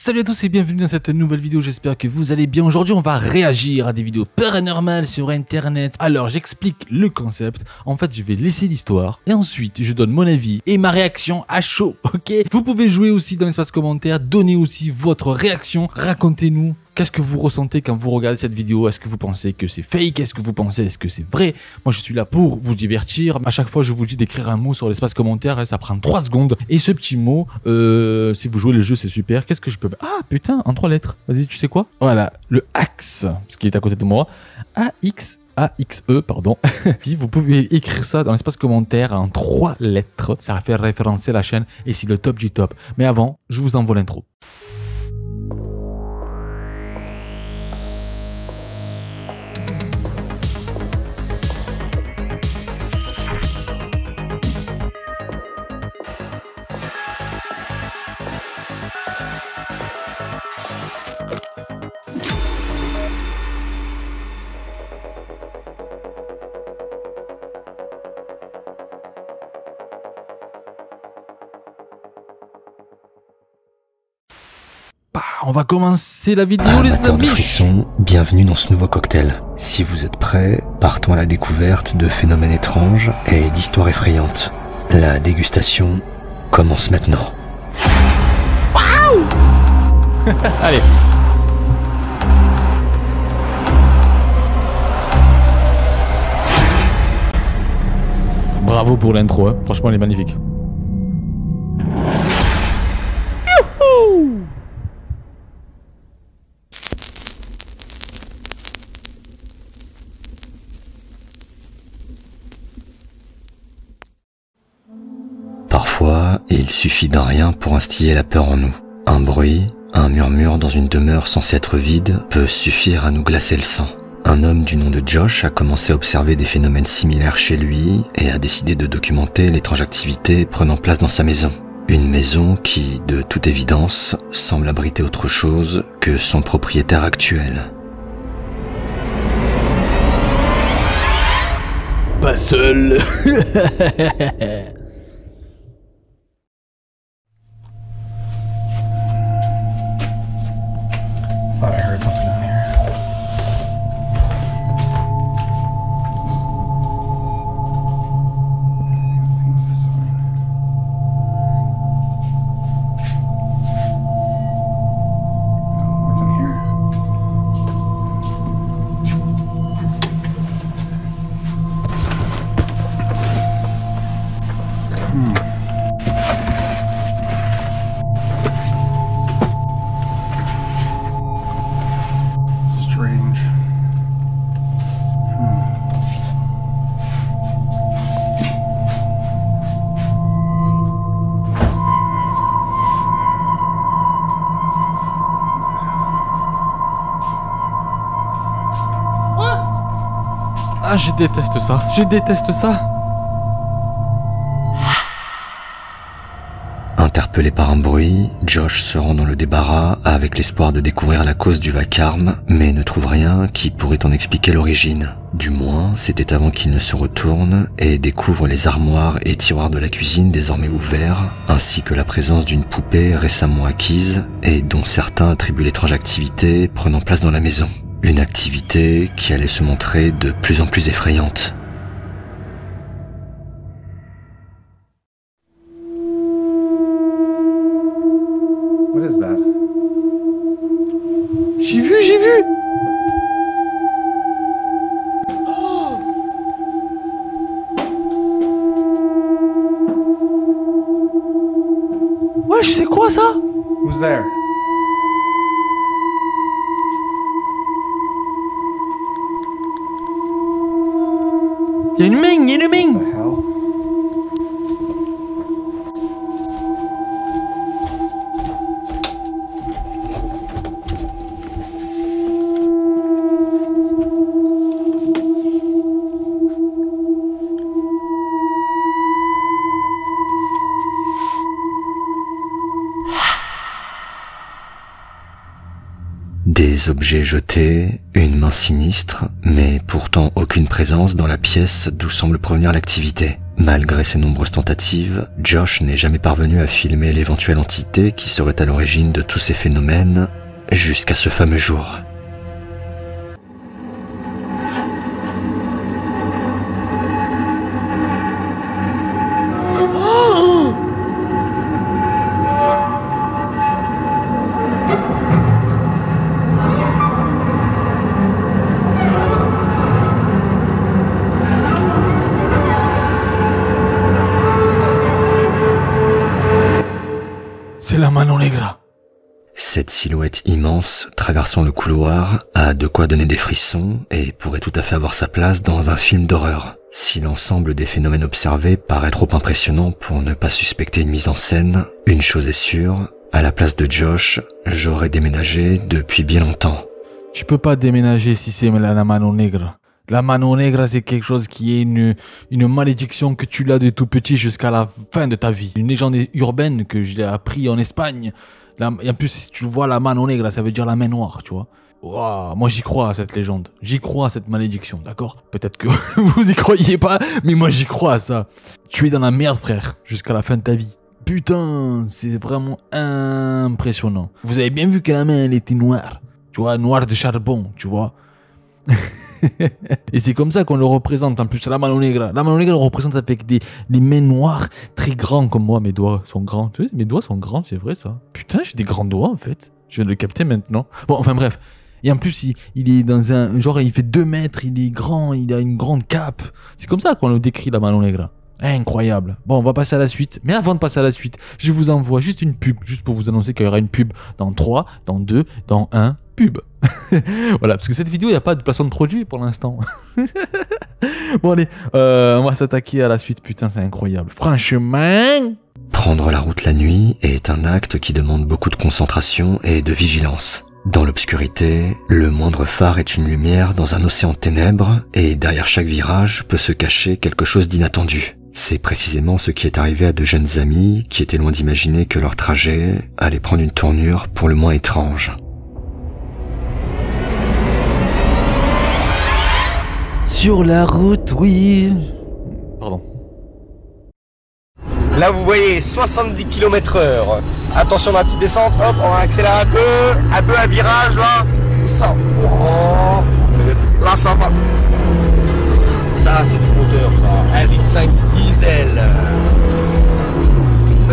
Salut à tous et bienvenue dans cette nouvelle vidéo, j'espère que vous allez bien. Aujourd'hui on va réagir à des vidéos paranormales sur internet. Alors j'explique le concept, en fait je vais laisser l'histoire et ensuite je donne mon avis et ma réaction à chaud, ok? Vous pouvez jouer aussi dans l'espace commentaire, donner aussi votre réaction, racontez-nous. Qu'est-ce que vous ressentez quand vous regardez cette vidéo? Est-ce que vous pensez que c'est fake? Est-ce que vous pensez que c'est vrai? Moi je suis là pour vous divertir. À chaque fois je vous dis d'écrire un mot sur l'espace commentaire, ça prend 3 secondes. Et ce petit mot, si vous jouez le jeu c'est super. Qu'est-ce que je peux... Ah putain, en 3 lettres. Vas-y, tu sais quoi? Voilà, le axe, ce qui est à côté de moi. A-X-A-X-E, pardon. Si vous pouvez écrire ça dans l'espace commentaire en 3 lettres, ça va faire référencer la chaîne et c'est le top du top. Mais avant, je vous envoie l'intro. On va commencer la vidéo les amis. De frisson, bienvenue dans ce nouveau cocktail. Si vous êtes prêts, partons à la découverte de phénomènes étranges et d'histoires effrayantes. La dégustation commence maintenant. Waouh. Allez. Bravo pour l'intro, hein. Franchement elle est magnifique. Youhou. Parfois, il suffit d'un rien pour instiller la peur en nous. Un bruit, un murmure dans une demeure censée être vide peut suffire à nous glacer le sang. Un homme du nom de Josh a commencé à observer des phénomènes similaires chez lui et a décidé de documenter l'étrange activité prenant place dans sa maison. Une maison qui, de toute évidence, semble abriter autre chose que son propriétaire actuel. Pas seul. Thought I heard something down here. What's in here? Strange. Ah je déteste ça, je déteste ça. Interpellé par un bruit, Josh se rend dans le débarras avec l'espoir de découvrir la cause du vacarme, mais ne trouve rien qui pourrait en expliquer l'origine. Du moins, c'était avant qu'il ne se retourne et découvre les armoires et tiroirs de la cuisine désormais ouverts, ainsi que la présence d'une poupée récemment acquise et dont certains attribuent l'étrange activité prenant place dans la maison. Une activité qui allait se montrer de plus en plus effrayante. What is that? J'ai vu, j'ai vu. Wesh, c'est quoi ça? Who's there? Y'a une main, y'a une main. What the hell? Des objets jetés, une main sinistre, mais pourtant aucune présence dans la pièce d'où semble provenir l'activité. Malgré ses nombreuses tentatives, Josh n'est jamais parvenu à filmer l'éventuelle entité qui serait à l'origine de tous ces phénomènes, jusqu'à ce fameux jour. C'est la Mano Negra. Cette silhouette immense, traversant le couloir, a de quoi donner des frissons et pourrait tout à fait avoir sa place dans un film d'horreur. Si l'ensemble des phénomènes observés paraît trop impressionnant pour ne pas suspecter une mise en scène, une chose est sûre, à la place de Josh, j'aurais déménagé depuis bien longtemps. Tu peux pas déménager si c'est la Mano Negra. La Mano Negra, c'est quelque chose qui est une malédiction que tu l'as de tout petit jusqu'à la fin de ta vie. Une légende urbaine que j'ai appris en Espagne. Et en plus, si tu vois la Mano Negra, ça veut dire la main noire, tu vois. Wow, moi, j'y crois à cette légende. J'y crois à cette malédiction, d'accord? Peut-être que vous y croyez pas, mais moi, j'y crois à ça. Tu es dans la merde, frère, jusqu'à la fin de ta vie. Putain, c'est vraiment impressionnant. Vous avez bien vu que la main, elle était noire. Tu vois, noire de charbon, tu vois. Et c'est comme ça qu'on le représente. En plus, la Mano Negra. La Mano Negra, on représente avec des mains noires très grands comme moi. Mes doigts sont grands. Tu sais, mes doigts sont grands, c'est vrai ça. Putain, j'ai des grands doigts en fait. Je viens de le capter maintenant. Bon, enfin bref. Et en plus, il est dans un... Genre, il fait 2 mètres, il est grand, il a une grande cape. C'est comme ça qu'on le décrit, la Mano Negra. Incroyable. Bon, on va passer à la suite. Mais avant de passer à la suite, je vous envoie juste une pub. Juste pour vous annoncer qu'il y aura une pub dans 3, dans 2, dans 1, pub. Voilà, parce que cette vidéo, il n'y a pas de placement de produit pour l'instant. Bon, allez, on va s'attaquer à la suite. Putain, c'est incroyable. Franchement... Prendre la route la nuit est un acte qui demande beaucoup de concentration et de vigilance. Dans l'obscurité, le moindre phare est une lumière dans un océan de ténèbres et derrière chaque virage peut se cacher quelque chose d'inattendu. C'est précisément ce qui est arrivé à 2 jeunes amis qui étaient loin d'imaginer que leur trajet allait prendre une tournure pour le moins étrange. Sur la route, oui... Pardon. Là vous voyez 70 km/h. Attention ma petite descente, hop, on va accélérer un peu à virage là. Ça, oh, là ça va. Ça c'est du moteur ça, 1,5 litre diesel.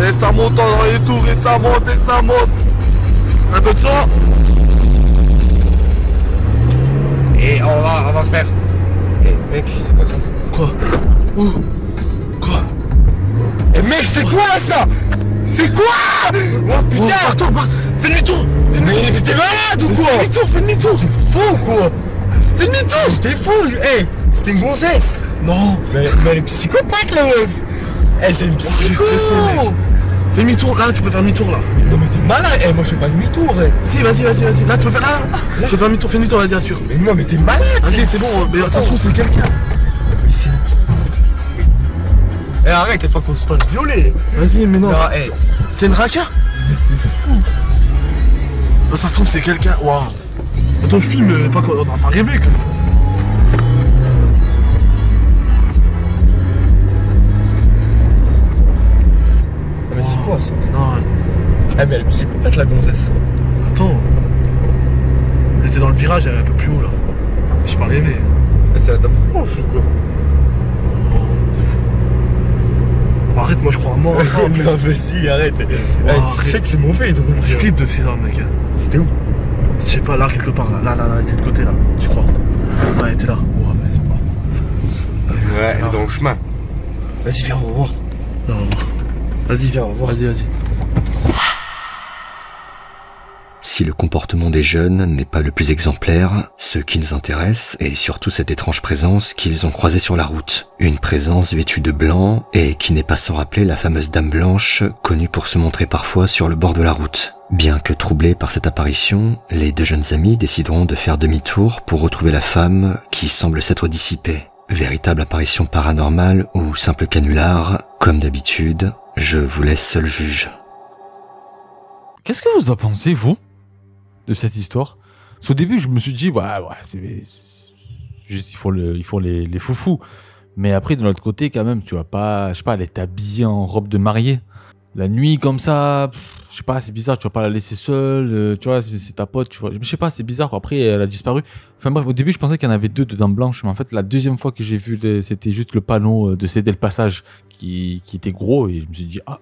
Et ça monte dans les tours, et ça monte, et ça monte. Un peu de son. Et on va faire. Eh mec, c'est quoi ça? Quoi? Où? Quoi? Eh mec, c'est quoi ça? C'est quoi? Oh putain! Attends, fais demi-tour! Mais t'es malade ou quoi? Fais demi-tour! C'est fou ou quoi? Fais demi-tour! T'es fou! Eh! C'était une gonzesse! Non! Mais elle est psychopathe la meuf! Eh, c'est une psycho! Fais demi-tour, là tu peux faire demi-tour là! Non mais t'es malade! Eh, moi je fais pas demi-tour! Eh. Si, vas-y! Là tu peux faire là! Tu peux faire demi-tour, fais demi-tour, vas-y, assure! Mais non, mais t'es malade! Vas-y, c'est bon, mais ça se trouve c'est quelqu'un! Mais c'est. Eh arrête, faut qu'on se fasse violer. Vas-y, mais non. Hey. C'était une raka? T'es fou. Là, ça se trouve, c'est quelqu'un. Waouh. Attends, je filme, pas on n'a pas rêvé que. Ah, mais c'est quoi ça? Non. Ah, mais elle est psychopathe la gonzesse. Attends. Elle était dans le virage, elle est un peu plus haut là. J'ai pas rêvé. Mais c'est la dame blanche ou quoi? Arrête, moi je crois à mort à ça en plus. Mais si, arrête. Tu sais que c'est mauvais de Je flippe de ces armes, mec. C'était où? Je sais pas, là, quelque part, là, elle était de côté, là, je crois. Ouais, elle était là. Ouais, mais c'est pas. Ouais, elle est dans le chemin. Vas-y, viens, on va voir. Vas-y, viens, on va voir. Vas-y. Si le comportement des jeunes n'est pas le plus exemplaire, ce qui nous intéresse est surtout cette étrange présence qu'ils ont croisée sur la route. Une présence vêtue de blanc et qui n'est pas sans rappeler la fameuse dame blanche connue pour se montrer parfois sur le bord de la route. Bien que troublés par cette apparition, les 2 jeunes amis décideront de faire demi-tour pour retrouver la femme qui semble s'être dissipée. Véritable apparition paranormale ou simple canular, comme d'habitude, je vous laisse seul juge. Qu'est-ce que vous en pensez, vous, de cette histoire? Parce qu'au début, je me suis dit, ouais, c'est juste, il faut les foufous. Mais après, de l'autre côté, quand même, tu vas pas, je sais pas, elle est habillée en robe de mariée. La nuit, comme ça, je sais pas, c'est bizarre, tu vas pas la laisser seule, tu vois, c'est ta pote, tu vois. Je sais pas, c'est bizarre, après, elle a disparu. Enfin bref, au début, je pensais qu'il y en avait 2 de Dame Blanche, mais en fait, la deuxième fois que j'ai vu, c'était juste le panneau de céder le passage qui était gros, et je me suis dit, ah,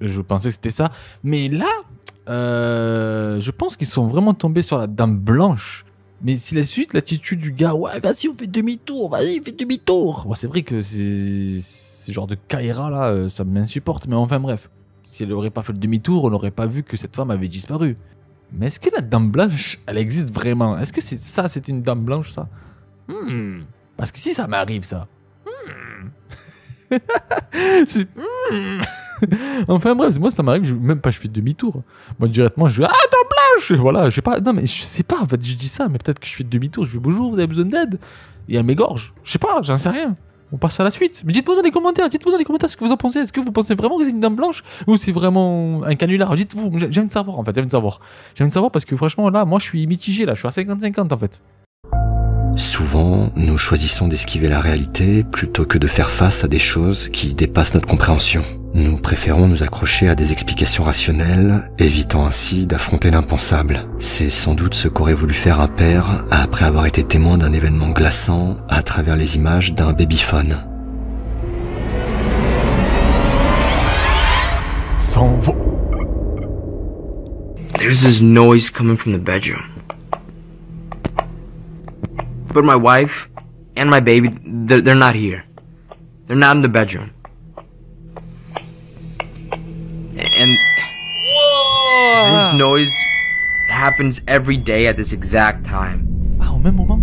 je pensais que c'était ça. Mais là, je pense qu'ils sont vraiment tombés sur la Dame Blanche. Mais c'est la suite, l'attitude du gars, ouais, vas-y, on fait demi-tour, vas-y, fais demi-tour. Bon, c'est vrai que c'est genre de Kaira, là, ça m'insupporte, mais enfin bref. Si elle aurait pas fait le demi-tour, on n'aurait pas vu que cette femme avait disparu. Mais est-ce que la Dame Blanche, elle existe vraiment? Est-ce que c'était une Dame Blanche, ça? Parce que si ça m'arrive, ça... Enfin bref, moi ça m'arrive, même pas je fais demi-tour. Moi directement je dis, ah Dame Blanche. Voilà, je sais pas, non mais je sais pas, en fait je dis ça, mais peut-être que je fais demi-tour, je fais bonjour, vous avez besoin d'aide? Et elle m'égorge, je sais pas, j'en sais rien. On passe à la suite. Mais dites-moi dans les commentaires ce que vous en pensez. Est-ce que vous pensez vraiment que c'est une Dame Blanche ou c'est vraiment un canular? Dites-vous, j'aime savoir en fait, j'aime savoir parce que franchement là, moi je suis mitigé là, je suis à 50-50 en fait. Souvent, nous choisissons d'esquiver la réalité plutôt que de faire face à des choses qui dépassent notre compréhension. Nous préférons nous accrocher à des explications rationnelles, évitant ainsi d'affronter l'impensable. C'est sans doute ce qu'aurait voulu faire un père après avoir été témoin d'un événement glaçant à travers les images d'un babyphone. Sans vaut. There's this noise coming from the bedroom. But my wife and my baby, they're not here. They're not in the bedroom. And this noise happens every day at this exact time. Ah, au même moment?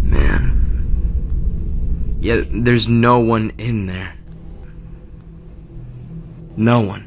Man. Yeah, there's no one in there. No one.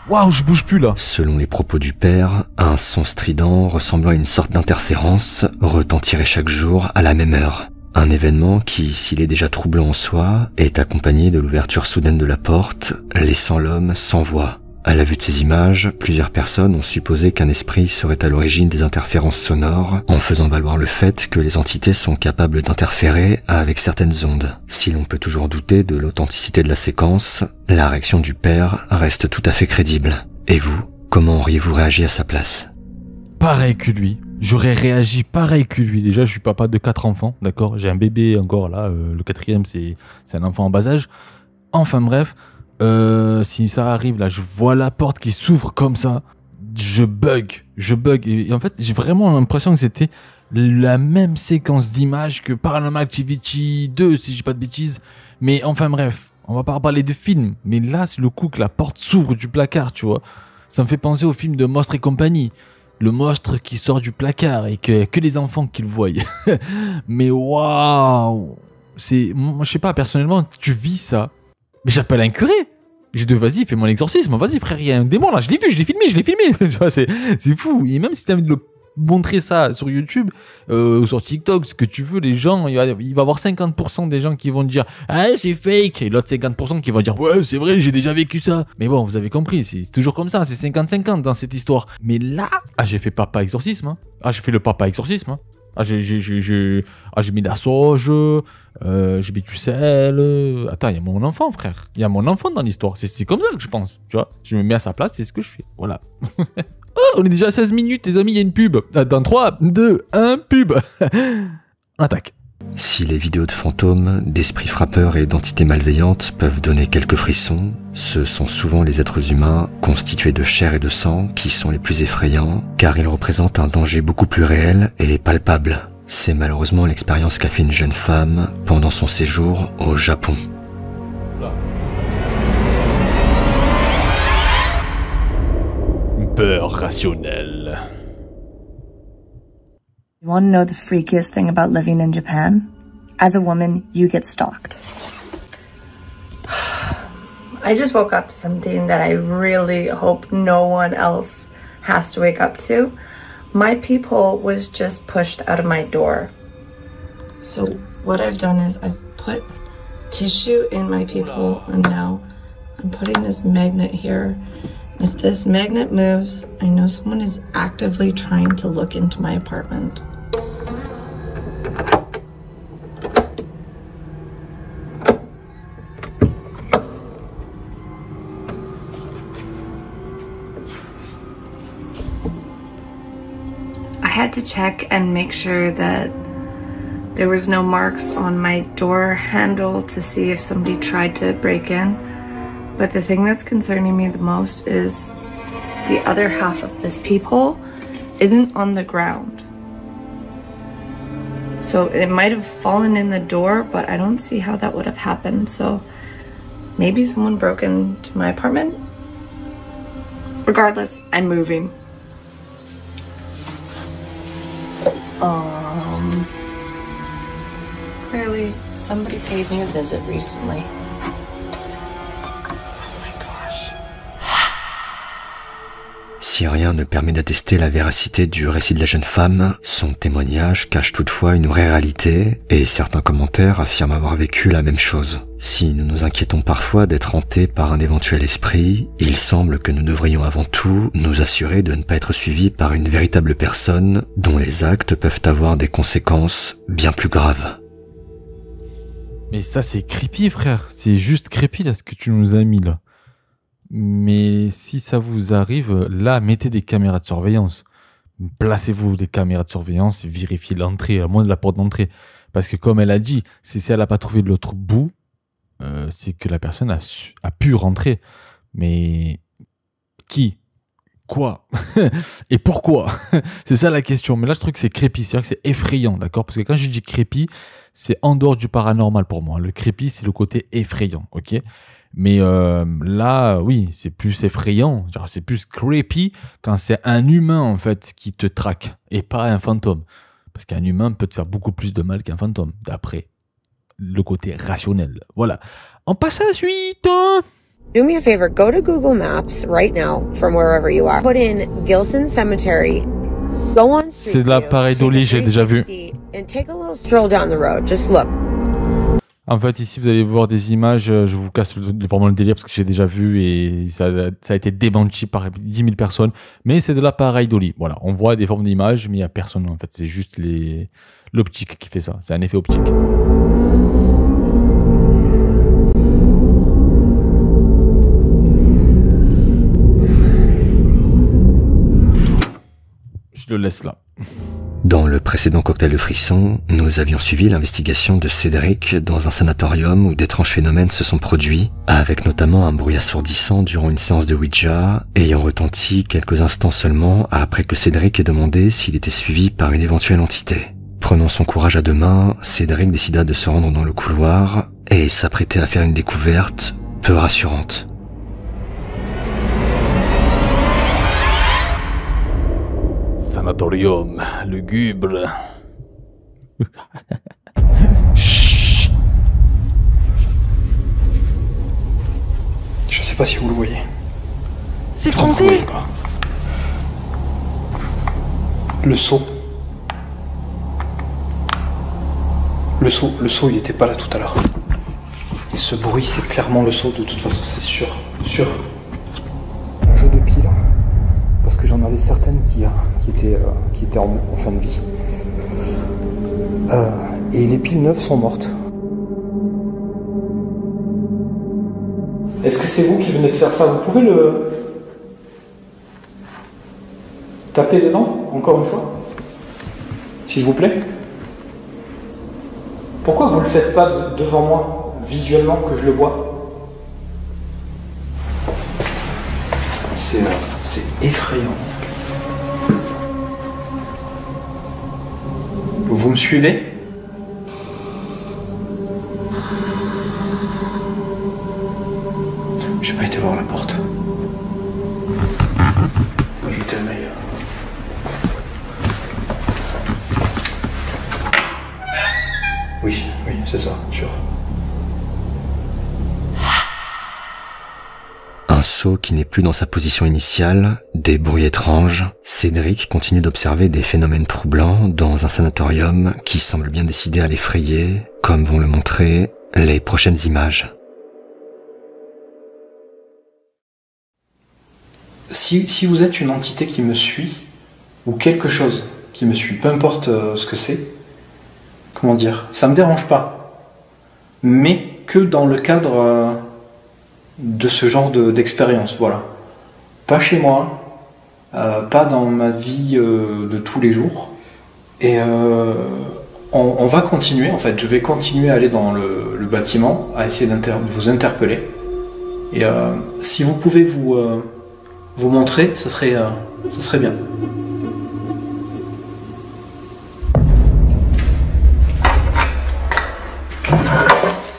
Waouh, je bouge plus là. Selon les propos du père, un son strident ressemblant à une sorte d'interférence retentirait chaque jour à la même heure. Un événement qui, s'il est déjà troublant en soi, est accompagné de l'ouverture soudaine de la porte, laissant l'homme sans voix. À la vue de ces images, plusieurs personnes ont supposé qu'un esprit serait à l'origine des interférences sonores, en faisant valoir le fait que les entités sont capables d'interférer avec certaines ondes. Si l'on peut toujours douter de l'authenticité de la séquence, la réaction du père reste tout à fait crédible. Et vous, comment auriez-vous réagi à sa place? Pareil que lui. J'aurais réagi pareil que lui. Déjà, je suis papa de 4 enfants, d'accord? J'ai un bébé encore là, le 4e, c'est un enfant en bas âge. Enfin bref, si ça arrive là, je vois la porte qui s'ouvre comme ça, je bug. Et en fait, j'ai vraiment l'impression que c'était la même séquence d'images que Paranormal Activity 2, si je dis pas de bêtises. Mais enfin bref, on va pas parler de film. Mais là, c'est le coup que la porte s'ouvre du placard, tu vois. Ça me fait penser au film de Monstres et compagnie. Le monstre qui sort du placard et que les enfants qui le voient. Mais waouh! Moi, je sais pas, personnellement, tu vis ça. Mais j'appelle un curé. J'ai dit, vas-y, fais mon exorcisme. Vas-y, frère, il y a un démon là. Je l'ai vu, je l'ai filmé. Tu vois, c'est fou. Et même si t'as envie de le montrer ça sur YouTube ou sur TikTok, ce que tu veux, les gens, il va y avoir 50% des gens qui vont te dire, ah, c'est fake. Et l'autre 50% qui vont dire, ouais, c'est vrai, j'ai déjà vécu ça. Mais bon, vous avez compris, c'est toujours comme ça. C'est 50-50 dans cette histoire. Mais là, j'ai fait papa exorcisme. Hein. Ah, j'ai fait le papa exorcisme. Hein. Ah, j'ai mis de la sauge, j'ai mis du sel. Attends, il y a mon enfant, frère. Il y a mon enfant dans l'histoire. C'est comme ça que je pense. Tu vois, je me mets à sa place, c'est ce que je fais. Voilà. Oh, on est déjà à 16 minutes, les amis, il y a une pub. Dans 3, 2, 1, pub. Attaque. Si les vidéos de fantômes, d'esprits frappeurs et d'entités malveillantes peuvent donner quelques frissons, ce sont souvent les êtres humains, constitués de chair et de sang, qui sont les plus effrayants, car ils représentent un danger beaucoup plus réel et palpable. C'est malheureusement l'expérience qu'a fait une jeune femme pendant son séjour au Japon. peur rationnelle. You want to know the freakiest thing about living in Japan? As a woman, you get stalked. I just woke up to something that I really hope no one else has to wake up to. My peephole was just pushed out of my door. So what I've done is I've put tissue in my peephole, and now I'm putting this magnet here. If this magnet moves, I know someone is actively trying to look into my apartment. I had to check and make sure that there was no marks on my door handle to see if somebody tried to break in. But the thing that's concerning me the most is the other half of this peephole isn't on the ground. So it might have fallen in the door, but I don't see how that would have happened. So maybe someone broke into my apartment. Regardless, I'm moving. Clearly, somebody paid me a visit recently. Si rien ne permet d'attester la véracité du récit de la jeune femme, son témoignage cache toutefois une vraie réalité, et certains commentaires affirment avoir vécu la même chose. Si nous nous inquiétons parfois d'être hantés par un éventuel esprit, il semble que nous devrions avant tout nous assurer de ne pas être suivis par une véritable personne dont les actes peuvent avoir des conséquences bien plus graves. Mais ça, c'est creepy, frère. C'est juste creepy, là, ce que tu nous as mis, là. Mais si ça vous arrive, là, mettez des caméras de surveillance. Placez-vous des caméras de surveillance et vérifiez l'entrée, à moins de la porte d'entrée. Parce que comme elle a dit, si elle n'a pas trouvé de l'autre bout, c'est que la personne a pu rentrer. Mais qui? Quoi? Et pourquoi? C'est ça la question. Mais là, je trouve que c'est creepy. C'est-à-dire que c'est effrayant, d'accord? Parce que quand je dis creepy, c'est en dehors du paranormal pour moi. Le creepy, c'est le côté effrayant, ok? Mais là, oui, c'est plus effrayant. Genre, c'est plus creepy quand c'est un humain, en fait, qui te traque et pas un fantôme. Parce qu'un humain peut te faire beaucoup plus de mal qu'un fantôme, d'après le côté rationnel. Voilà. On passe à la suite. Do me a favor, go to Google Maps right now from wherever you are. Put in Gilson Cemetery. Go on Street C'est de l'appareil d'Oli, j'ai déjà vu. And take a little stroll down the road. Just look. En fait, ici, vous allez voir des images. Je vous casse vraiment le délire parce que j'ai déjà vu et ça a été démenti par 10 000 personnes. Mais c'est de l'appareil d'Oli. Voilà, on voit des formes d'images, mais il n'y a personne. En fait, c'est juste l'optique qui fait ça. C'est un effet optique. Je le laisse là. Dans le précédent cocktail de frissons, nous avions suivi l'investigation de Cédric dans un sanatorium où d'étranges phénomènes se sont produits, avec notamment un bruit assourdissant durant une séance de Ouija, ayant retenti quelques instants seulement après que Cédric ait demandé s'il était suivi par une éventuelle entité. Prenant son courage à deux mains, Cédric décida de se rendre dans le couloir et s'apprêter à faire une découverte peu rassurante. Sanatorium lugubre. Je sais pas si vous le voyez. C'est Vous le français. voyez pas. Le seau. Le seau, il était pas là tout à l'heure. Et ce bruit, c'est clairement le seau, de toute façon, c'est sûr. Sûr. Un jeu de piles. Parce que j'en avais certaines qui étaient en fin de vie. Et les piles neuves sont mortes. Est-ce que c'est vous qui venez de faire ça? Vous pouvez le taper dedans, encore une fois? S'il vous plaît? Pourquoi vous le faites pas devant moi, visuellement, que je le vois? C'est effrayant. Vous me suivez? J'ai pas été voir la porte. Je putain, mais... Oui, c'est ça, sûr. Un seau qui n'est plus dans sa position initiale, des bruits étranges. Cédric continue d'observer des phénomènes troublants dans un sanatorium qui semble bien décidé à l'effrayer, comme vont le montrer les prochaines images. Si vous êtes une entité qui me suit, ou quelque chose qui me suit, peu importe ce que c'est, comment dire, ça me dérange pas. Mais que dans le cadre de ce genre d'expérience, voilà. Pas chez moi, pas dans ma vie de tous les jours. Et on va continuer, en fait, je vais continuer à aller dans le bâtiment, à essayer de vous interpeller. Et si vous pouvez vous montrer, ça serait bien.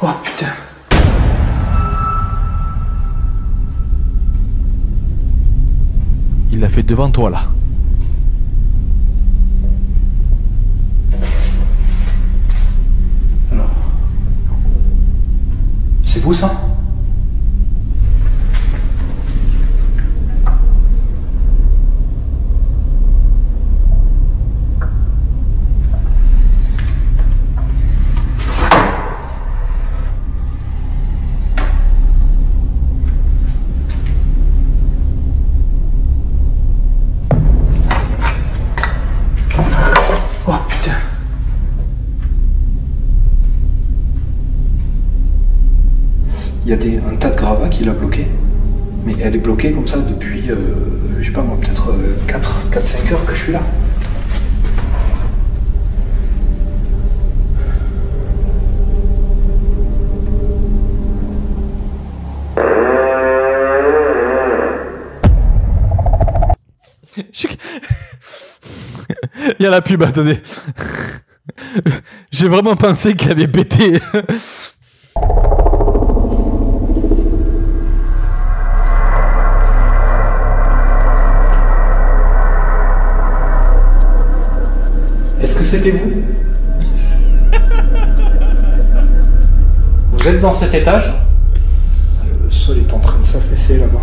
Oh putain. Il l'a fait devant toi là. Alors. C'est vous ça ? Il y a un tas de gravats qui l'a bloqué, mais elle est bloquée comme ça depuis, je sais pas moi, peut-être 4-5 heures que je suis là. Il y a la pub, attendez. J'ai vraiment pensé qu'il avait pété. Est-ce que c'était vous? Vous êtes dans cet étage? Le sol est en train de s'affaisser là-bas.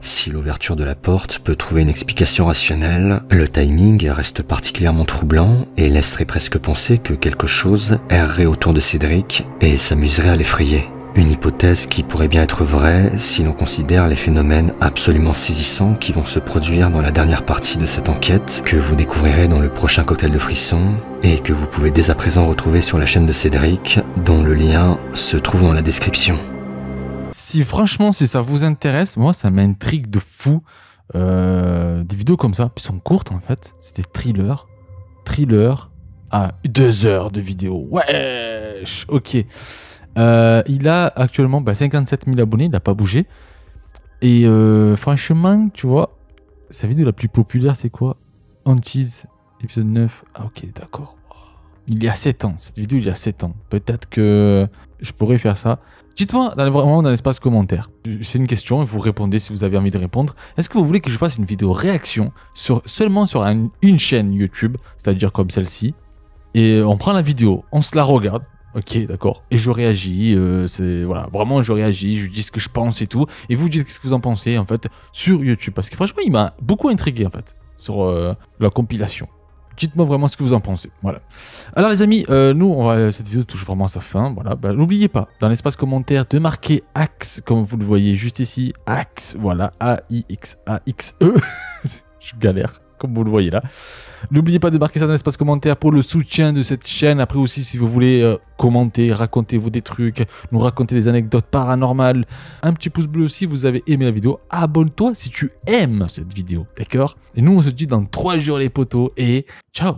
Si l'ouverture de la porte peut trouver une explication rationnelle, le timing reste particulièrement troublant et laisserait presque penser que quelque chose errerait autour de Cédric et s'amuserait à l'effrayer. Une hypothèse qui pourrait bien être vraie si l'on considère les phénomènes absolument saisissants qui vont se produire dans la dernière partie de cette enquête, que vous découvrirez dans le prochain cocktail de frissons, et que vous pouvez dès à présent retrouver sur la chaîne de Cédric, dont le lien se trouve dans la description. Si franchement, si ça vous intéresse, moi ça m'intrigue de fou. Des vidéos comme ça, puis sont courtes en fait, c'est des thrillers. Thriller à 2 heures de vidéo. Wesh, ok. Il a actuellement 57 000 abonnés, il n'a pas bougé. Et franchement, tu vois, sa vidéo la plus populaire, c'est quoi? Hantise, épisode 9. Ah ok, d'accord. Il y a 7 ans, cette vidéo il y a 7 ans. Peut-être que je pourrais faire ça. Dites-moi vraiment dans l'espace commentaire. C'est une question et vous répondez si vous avez envie de répondre. Est-ce que vous voulez que je fasse une vidéo réaction seulement sur une chaîne YouTube, c'est-à-dire comme celle-ci, et on prend la vidéo, on se la regarde. Ok, d'accord. Et je réagis, voilà, vraiment je réagis, je dis ce que je pense et tout. Et vous dites ce que vous en pensez, en fait, sur YouTube. Parce que franchement, il m'a beaucoup intrigué, en fait, sur la compilation. Dites-moi vraiment ce que vous en pensez, voilà. Alors les amis, cette vidéo touche vraiment à sa fin, voilà. N'oubliez pas, dans l'espace commentaire, de marquer Axe, comme vous le voyez juste ici, Axe, voilà, A-I-X-A-X-E. Je galère. Comme vous le voyez là. N'oubliez pas de marquer ça dans l'espace commentaire pour le soutien de cette chaîne. Après aussi, si vous voulez commenter, racontez-vous des trucs, nous raconter des anecdotes paranormales. Un petit pouce bleu si vous avez aimé la vidéo. Abonne-toi si tu aimes cette vidéo, d'accord? Et nous, on se dit dans 3 jours les potos et ciao!